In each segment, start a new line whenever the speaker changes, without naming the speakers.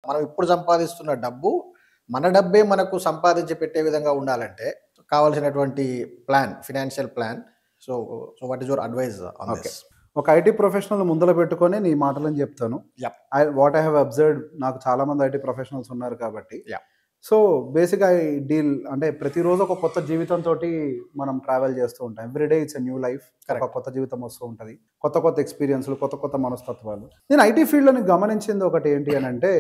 మనం ఇప్పుడు సంపాదిస్తున్న డబ్బు మన డబ్బే మనకు సంపాదించి పెట్టే విధంగా ఉండాలంటే కావాల్సినటువంటి plan, financial plan. So so what is your advice on
okay.
This?
ఒక ఐటీ ప్రొఫెషనల్ ముందర పెట్టుకొని నీ మాటలని చెప్తాను.
Yep.
What I have observed, నాకు చాలా మంది ఐటీ ప్రొఫెషనల్స్ ఉన్నారు కాబట్టి.
Yeah.
So basic I deal అంటే ప్రతిరోజు ఒక కొత్త జీవితంతో మనం ట్రావెల్ చేస్తూ ఉంటాం. Everyday it's a new life. ఒక కొత్త జీవితం వస్తూ ఉంటుంది, కొత్త కొత్త ఎక్స్పీరియన్స్లు, కొత్త కొత్త మనస్తత్వాలు. నేను ఐటీ ఫీల్డ్లో నేను గమనించింది ఒకటి ఏంటి అని అంటే,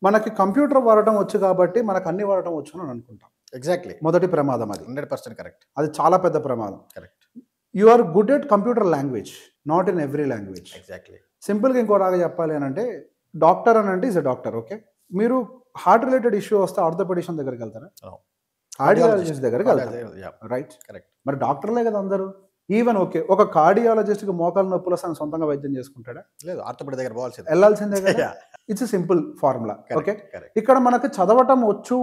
మనకి కంప్యూటర్ వాడటం వచ్చు కాబట్టి మనకు అన్ని వాడటం వచ్చు అని అనుకుంటాం.
ఎగ్జాక్ట్లీ,
మొదటి ప్రమాదం అది.
100% కరెక్ట్.
అది చాలా పెద్ద ప్రమాదం.
Correct.
You are good at computer language, not in every language.
Exactly.
సింపుల్గా ఇంకోలాగా చెప్పాలి అని అంటే, డాక్టర్ అని అంటే ఈజ్ ఎ డాక్టర్. ఓకే, మీరు హార్ట్ రిలేటెడ్ ఇష్యూ వస్తే ఆర్థోపెడిషన్ దగ్గరికి వెళ్తారా? కార్డియాలజిస్ట్ దగ్గరికి వెళ్తారు, రైట్?
కరెక్ట్.
మరి డాక్టర్లే కదా అందరూ. ఈవెన్ ఓకే, ఒక కార్డియాలజిస్ట్కి మోకాలు నొప్పులు వస్తే సొంతంగా వైద్యం చేసుకుంటాడా?
లేదు, ఆర్థోపెడిక్ దగ్గర పోవాల్సింది,
వెళ్ళాల్సిందే కదా. It's simple formula. Okay,
correct.
ఇక్కడ మనకు చదవటం వచ్చు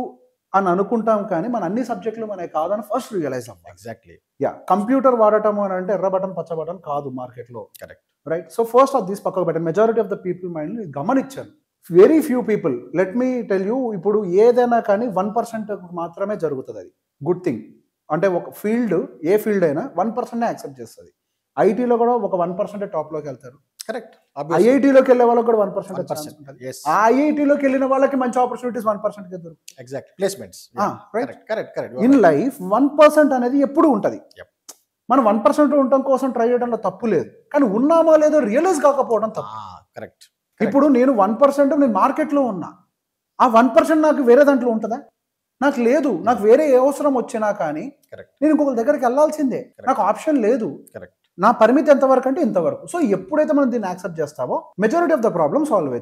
అని అనుకుంటాం కానీ మన అన్ని సబ్జెక్టులు మనకి కాదని ఫస్ట్ రియలైజ్ అవ్వాలి.
ఎగ్జాక్ట్లీ.
కంప్యూటర్ వాడటం అని అంటే ఎర్ర బటన్ పచ్చ బటన్ కాదు మార్కెట్లో.
Correct,
right. So first of this పక్కకు పెట్టాను. Majority of the people mind గమనించాను. Very few people, let me tell you, ఇప్పుడు ఏదైనా కానీ 1% మాత్రమే జరుగుతుంది. అది గుడ్ థింగ్. అంటే ఒక ఫీల్డ్, ఏ ఫీల్డ్ అయినా 1% యాక్సెప్ట్ చేస్తుంది. ఐటీలో కూడా ఒక 1% టాప్లోకి వెళ్తారు.
కరెక్ట్.
ఐఐటీలోకి వెళ్ళే వాళ్ళకి కూడా 1% ఉంటుంది.
Yes.
ఆ ఐఐటీలోకి వెళ్ళిన వాళ్ళకి మంచి ఆపర్చునిటీస్ 1% దొరుకుతాయి.
Exact, placements.
Correct. In life 1% అనేది ఎప్పుడు ఉంటుంది. మనం 1% ఉండటం కోసం ట్రై చేయడంలో తప్పు లేదు, కానీ ఉన్నామో లేదో రియలైజ్ కాకపోవడం తప్పు.
కరెక్ట్.
ఇప్పుడు నేను 1% నేను మార్కెట్లో ఉన్నా, ఆ 1% నాకు వేరే దాంట్లో ఉంటుందా? నాకు లేదు. నాకు వేరే ఏ అవసరం వచ్చినా కానీ నేను ఇంకొకరి దగ్గరికి వెళ్ళాల్సిందే. నాకు ఆప్షన్ లేదు.
కరెక్ట్.
నా పరిమితి ఎంతవరకు అంటే ఇంతవరకు. సో ఎప్పుడైతే మనం దీన్ని యాక్సెప్ట్ చేస్తామో majority of the problem solve అవుతుంది.